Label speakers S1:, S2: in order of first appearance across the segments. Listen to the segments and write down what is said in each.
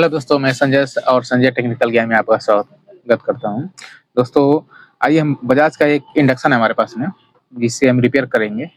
S1: Hello दोस्तों, मैं संजय और संजय टेक्निकल ज्ञान में आपका स्वागत करता हूँ। दोस्तों, आइए हम बजाज का एक इंडक्शन है हमारे पास में, जिसे हम रिपेयर करेंगे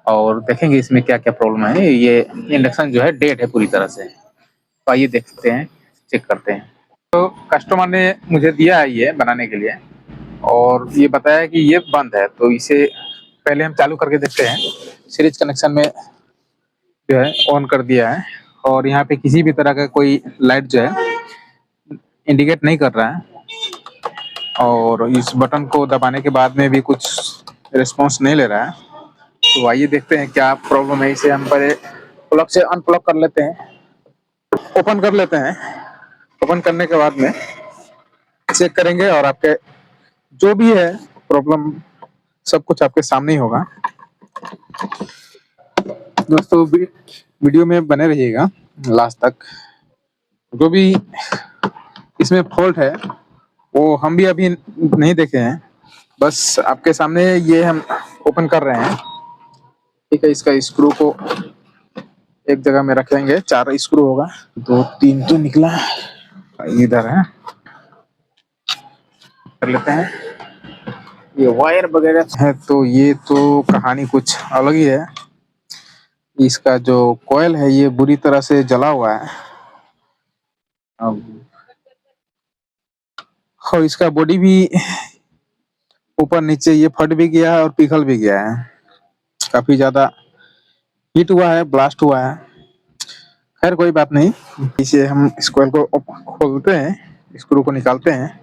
S1: और देखेंगे इसमें क्या-क्या प्रॉब्लम है। ये इंडक्शन जो है डेड है पूरी तरह से। तो आइए देखते हैं, चेक करते हैं। तो कस्टमर ने मुझे दिया है ये बनाने के लिए और ये बताया कि ये बंद है, तो इसे पहले हम चालू करके देखते हैं। सीरीज कनेक्शन में जो है ऑन कर दिया है और यहाँ पे किसी भी तरह का कोई लाइट जो है इंडिकेट नहीं कर रहा है और इस बटन को दबाने के बाद में भी कुछ रिस्पांस नहीं ले रहा है। तो आइए देखते हैं क्या प्रॉब्लम है। इसे हम पहले प्लग से अनप्लग कर लेते हैं, ओपन कर लेते हैं। ओपन करने के बाद में चेक करेंगे और आपके जो भी है प्रॉब्लम सब कुछ आपके सामने ही होगा। दोस्तों, वीडियो में बने रहिएगा लास्ट तक। जो भी इसमें फॉल्ट है वो हम भी अभी नहीं देखे हैं, बस आपके सामने ये हम ओपन कर रहे हैं। ठीक है, इसका स्क्रू को एक जगह में रखेंगे, 4 स्क्रू होगा, 2-3 तो निकला, इधर है, कर लेते हैं। ये वायर वगैरह है तो ये तो कहानी कुछ अलग ही है। इसका जो कॉइल है ये बुरी तरह से जला हुआ है अब, और इसका बॉडी भी ऊपर नीचे ये फट भी गया है और पिघल भी गया है। काफी ज्यादा हीट हुआ है, ब्लास्ट हुआ है। खैर कोई बात नहीं, इसे हम इस कॉइल को खोलते हैं, स्क्रू को निकालते हैं।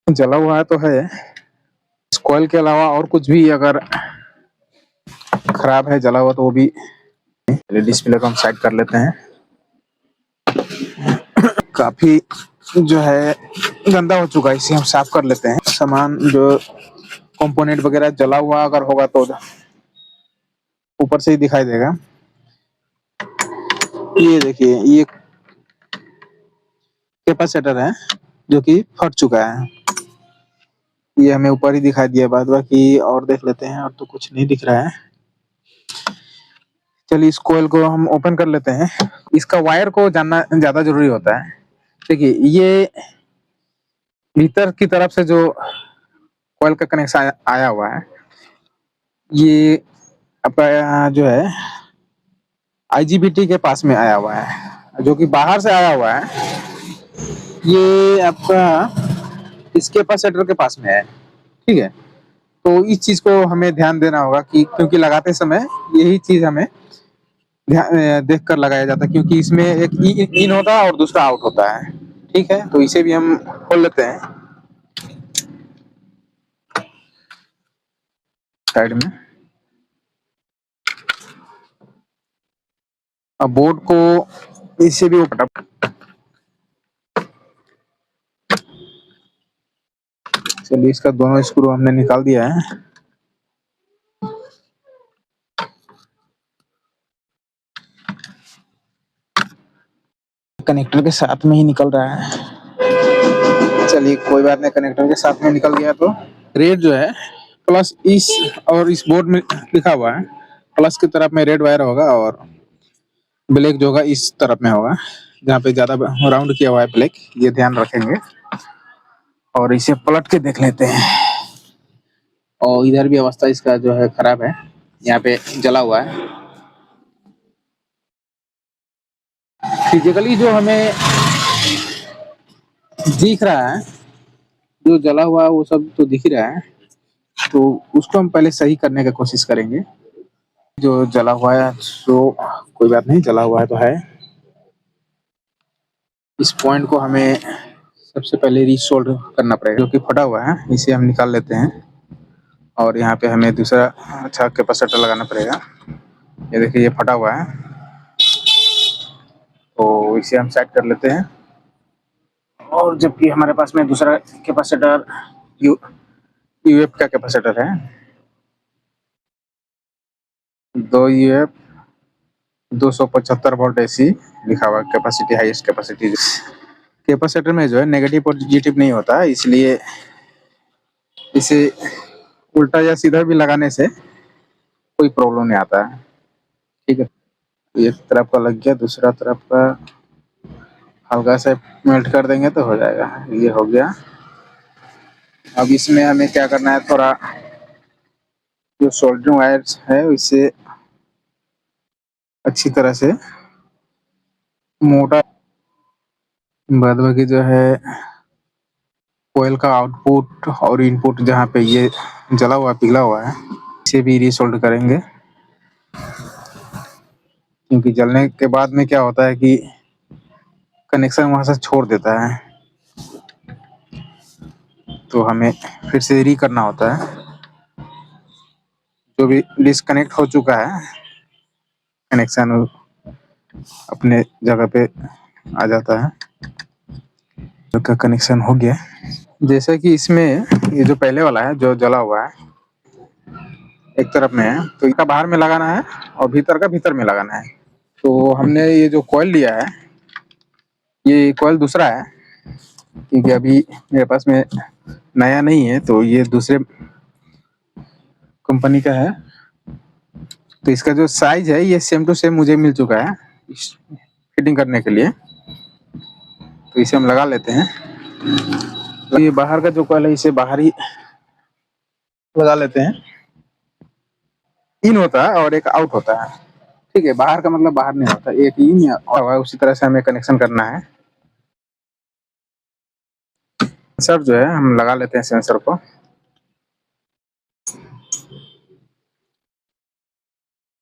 S1: जला हुआ है तो है, इस कॉइल के अलावा और कुछ भी अगर खराब है जला हुआ तो वो भी। डिस्प्ले को हम साइड कर लेते हैं। काफी जो है गंदा हो चुका है, इसे हम साफ कर लेते हैं। सामान जो कंपोनेंट वगैरह जला हुआ अगर होगा तो ऊपर से ही दिखाई देगा। ये देखिए, ये कैपेसिटर है जो कि फट चुका है। ये हमें ऊपर ही दिखाई दिया, बाद बाकी और देख लेते हैं, और तो कुछ नहीं दिख रहा है। चलिए इस कोयल को हम ओपन कर लेते हैं। इसका वायर को जानना ज्यादा जरूरी होता है। देखिए, ये भीतर की तरफ से जो कोयल का कनेक्शन आया हुआ है, ये आपका जो है आईजीबीटी के पास में आया हुआ है। जो कि बाहर से आया हुआ है, ये आपका इस कैपेसिटर के पास में है। ठीक है, तो इस चीज को हमें ध्यान देना होगा कि क्योंकि लगाते समय यही चीज हमें देख कर लगाया जाता है, क्योंकि इसमें एक इन होता है और दूसरा आउट होता है। ठीक है, तो इसे भी हम खोल लेते हैं साइड में। अब बोर्ड को इससे भी ऊपर, चलिए इसका दोनों स्क्रू हमने निकाल दिया है। कनेक्टर के साथ में ही निकल रहा है। चलिए कोई बात नहीं, कनेक्टर के साथ में निकल गया तो रेड जो है प्लस इस और इस बोर्ड में लिखा हुआ है, प्लस की तरफ में रेड वायर होगा और ब्लैक जो होगा इस तरफ में होगा, जहाँ पे ज्यादा राउंड किया हुआ है ब्लैक, ये ध्यान रखेंगे। और इसे पलट के देख लेते हैं। और इधर भी अवस्था इसका जो है खराब है, यहाँ पे जला हुआ है। फिजिकली जो हमें दिख रहा है, जो जला हुआ है वो सब तो दिख ही रहा है, तो उसको हम पहले सही करने की कोशिश करेंगे। जो जला हुआ है तो कोई बात नहीं, जला हुआ है तो है। इस पॉइंट को हमें सबसे पहले रीसोल्ड करना पड़ेगा, जो कि फटा हुआ है, इसे हम निकाल लेते हैं। और यहाँ पे हमें दूसरा अच्छा कैपेसिटर लगाना पड़ेगा। ये देखिए, ये फटा हुआ है, तो इसे हम साइड कर लेते हैं। और जबकि हमारे पास में दूसरा कैपेसिटर यूएफ का कैपेसिटर है, 2 यूएफ 275 वोल्ट एसी लिखा हुआ कैपेसिटी, हाईएस्ट कैपेसिटी। कैपेसिटर में जो है नेगेटिव पॉजिटिव नहीं होता है, इसलिए इसे उल्टा या सीधा भी लगाने से कोई प्रॉब्लम नहीं आता है। ठीक है, एक तरफ का लग गया, दूसरा तरफ का हल्का सा मेल्ट कर देंगे तो हो जाएगा। ये हो गया। अब इसमें हमें क्या करना है, थोड़ा जो सोल्डरिंग वायर्स है उसे अच्छी तरह से मोटा, बाद बाकी जो है कोयल का आउटपुट और इनपुट जहाँ पे ये जला हुआ पिघला हुआ है इसे भी रीसोल्ड करेंगे, क्योंकि जलने के बाद में क्या होता है कि कनेक्शन वहां से छोड़ देता है, तो हमें फिर से री करना होता है। जो भी डिस्कनेक्ट हो चुका है कनेक्शन अपने जगह पे आ जाता है। का कनेक्शन हो गया। जैसे कि इसमें ये जो पहले वाला है जो जला हुआ है एक तरफ में है, तो इसका बाहर में लगाना है और भीतर का भीतर में लगाना है। तो हमने ये जो कॉइल लिया है ये कॉइल दूसरा है, क्योंकि अभी मेरे पास में नया नहीं है, तो ये दूसरे कंपनी का है। तो इसका जो साइज है ये सेम टू सेम मुझे मिल चुका है फिटिंग करने के लिए, तो इसे हम लगा लेते हैं। ये बाहर का जो कॉइल है इसे बाहर ही लगा लेते हैं। इन होता है और एक आउट होता है, ठीक है। बाहर का मतलब बाहर नहीं होता, एक इन या और उसी तरह से हमें कनेक्शन करना है। सेंसर जो है हम लगा लेते हैं सेंसर को।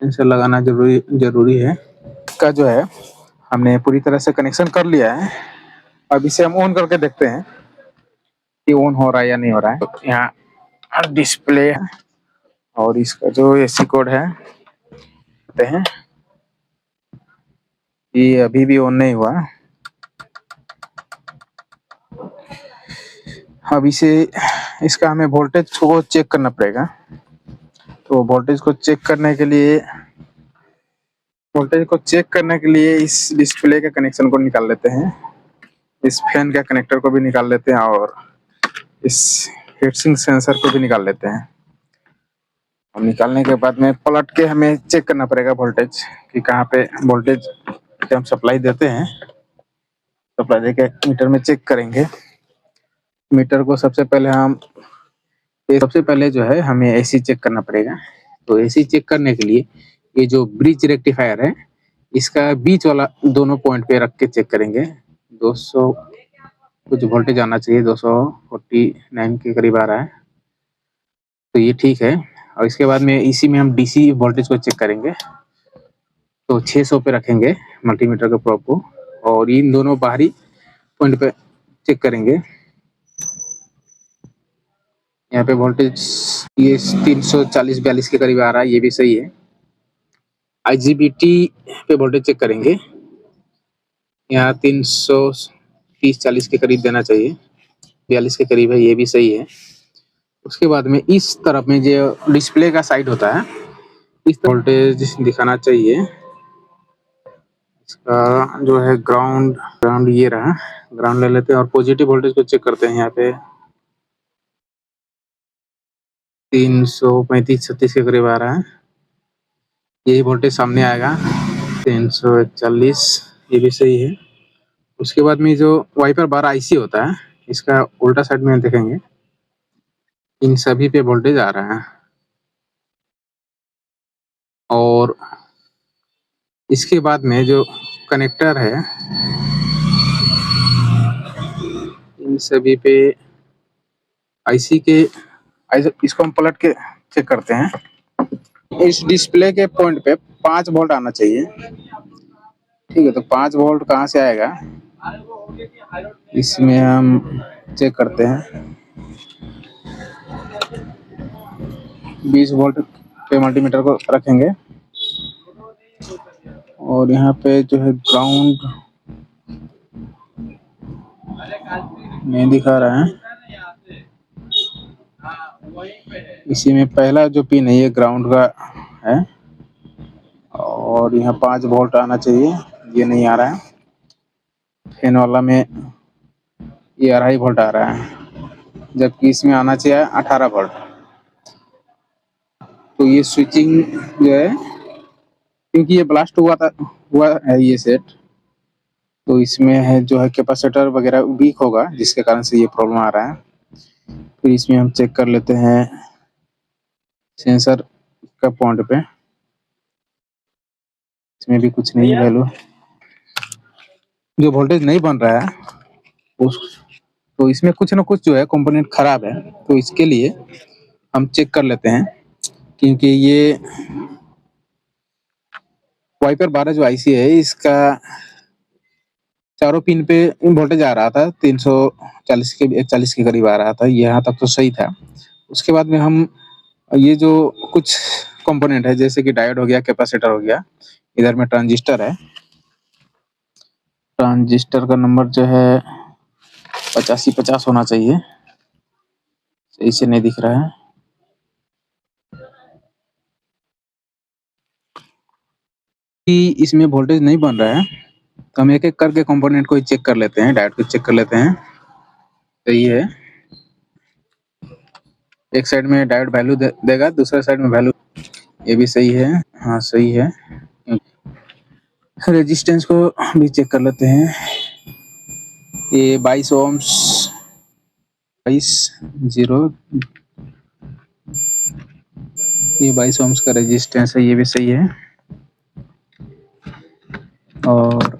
S1: सेंसर लगाना जरूरी है। इसका जो है हमने पूरी तरह से कनेक्शन कर लिया है। अब इसे हम ऑन करके देखते हैं कि ऑन हो रहा है या नहीं हो रहा है। तो यहाँ डिस्प्ले है और इसका जो एसी कोड है कहते हैं ये अभी भी ऑन नहीं हुआ। अब इसका हमें वोल्टेज को चेक करना पड़ेगा। तो वोल्टेज को चेक करने के लिए इस डिस्प्ले के कनेक्शन को निकाल लेते हैं, इस फैन का कनेक्टर को भी निकाल लेते हैं और इस हीटसिंक सेंसर को भी निकाल लेते हैं। और निकालने के बाद में पलट के हमें चेक करना पड़ेगा वोल्टेज कि कहाँ पे वोल्टेज हम सप्लाई देते हैं। सप्लाई देके मीटर में चेक करेंगे। मीटर को सबसे पहले जो है हमें एसी चेक करना पड़ेगा। तो एसी चेक करने के लिए ये जो ब्रिज रेक्टिफायर है इसका बीच वाला दोनों पॉइंट पे रख के चेक करेंगे। 200 कुछ वोल्टेज आना चाहिए, 249 के करीब आ रहा है, तो ये ठीक है। और इसके बाद में इसी में हम डीसी वोल्टेज को चेक करेंगे। तो 600 पे रखेंगे मल्टीमीटर के प्रोब को और इन दोनों बाहरी पॉइंट पे चेक करेंगे। यहाँ पे वोल्टेज ये 340-42 के करीब आ रहा है, ये भी सही है। IGBT पे वोल्टेज चेक करेंगे, यहाँ 330-40 के करीब देना चाहिए, 42 के करीब है, ये भी सही है। उसके बाद में इस तरफ में जो डिस्प्ले का साइड होता है इस वोल्टेज दिखाना चाहिए। इसका जो है ग्राउंड ये रहा, ग्राउंड ले लेते हैं और पॉजिटिव वोल्टेज को चेक करते हैं। यहाँ पे 335-36 के करीब आ रहा है, यही वोल्टेज सामने आएगा। 341, ये भी सही है। उसके बाद में जो वाइपर बार आईसी होता है इसका उल्टा साइड में देखेंगे, इन सभी पे वोल्टेज आ रहा है। और इसके बाद में जो कनेक्टर है इन सभी पे आईसी के इसको हम पलट के चेक करते हैं। इस डिस्प्ले के पॉइंट पे 5 वोल्ट आना चाहिए, ठीक है। तो 5 वोल्ट कहाँ से आएगा इसमें हम चेक करते हैं। 20 वोल्ट पे मल्टीमीटर को रखेंगे और यहाँ पे जो है ग्राउंड नहीं दिखा रहा है, इसी में पहला जो पिन है ये ग्राउंड का है और यहाँ 5 वोल्ट आना चाहिए, ये नहीं आ रहा है। फैन वाला में ये 2.5 वोल्ट आ रहा है, जबकि इसमें आना चाहिए 18 वोल्ट। तो ये स्विचिंग जो है क्योंकि ये ब्लास्ट हुआ है ये सेट, तो इसमें है जो है कैपेसिटर वगैरह वीक होगा, जिसके कारण से ये प्रॉब्लम आ रहा है। फिर इसमें हम चेक कर लेते हैं सेंसर का पॉइंट पे, इसमें भी कुछ नहीं वैल्यू, जो वोल्टेज नहीं बन रहा है उस, तो इसमें कुछ ना कुछ जो है कंपोनेंट खराब है। तो इसके लिए हम चेक कर लेते हैं, क्योंकि ये वाइपर 12 जो आईसी है, इसका चारों पिन पे वोल्टेज आ रहा था 340 के 41 के करीब आ रहा था, यहाँ तक तो सही था। उसके बाद में हम ये जो कुछ कंपोनेंट है, जैसे कि डायोड हो गया, कैपेसिटर हो गया, इधर में ट्रांजिस्टर है, ट्रांजिस्टर का नंबर जो है 8550 होना चाहिए, सही से नहीं दिख रहा है। कि इसमें वोल्टेज नहीं बन रहा है, तो हम एक एक करके कंपोनेंट को चेक कर लेते हैं, डायोड को चेक कर लेते हैं। सही है, एक साइड में डायोड वैल्यू देगा, दूसरे साइड में वैल्यू, ये भी सही है, हाँ सही है। रेजिस्टेंस को भी चेक कर लेते हैं, ये 22 ओम्स 22 ये 22 ओम्स का रेजिस्टेंस है, ये भी सही है। और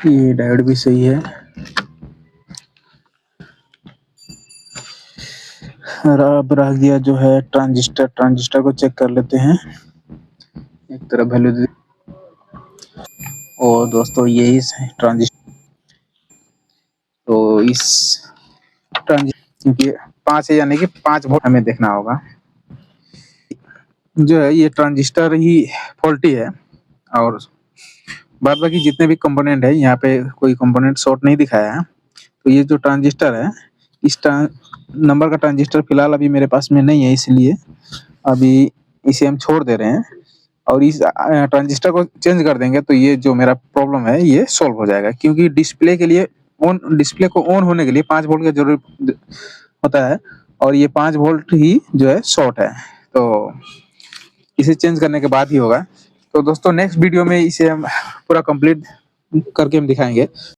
S1: ये डायोड भी सही है। अब रह गया जो है ट्रांजिस्टर, ट्रांजिस्टर को चेक कर लेते हैं, एक तरफ वैल्यू दे, और दोस्तों यही ट्रांजिस्टर, तो इस ट्रांजिस्टर क्योंकि 5 है, यानी कि 5 वोल्ट हमें देखना होगा। जो है ये ट्रांजिस्टर ही फॉल्टी है, और बाद बाकी जितने भी कंपोनेंट है, यहाँ पे कोई कंपोनेंट शॉर्ट नहीं दिखाया है। तो ये जो ट्रांजिस्टर है, इस नंबर का ट्रांजिस्टर फिलहाल अभी मेरे पास में नहीं है, इसलिए अभी इसे हम छोड़ दे रहे हैं, और इस ट्रांजिस्टर को चेंज कर देंगे तो ये जो मेरा प्रॉब्लम है ये सॉल्व हो जाएगा। क्योंकि डिस्प्ले के लिए डिस्प्ले को ऑन होने के लिए 5 वोल्ट का जरूरत होता है, और ये 5 वोल्ट ही जो है शॉर्ट है, तो इसे चेंज करने के बाद ही होगा। तो दोस्तों नेक्स्ट वीडियो में इसे हम पूरा कंप्लीट करके हम दिखाएंगे।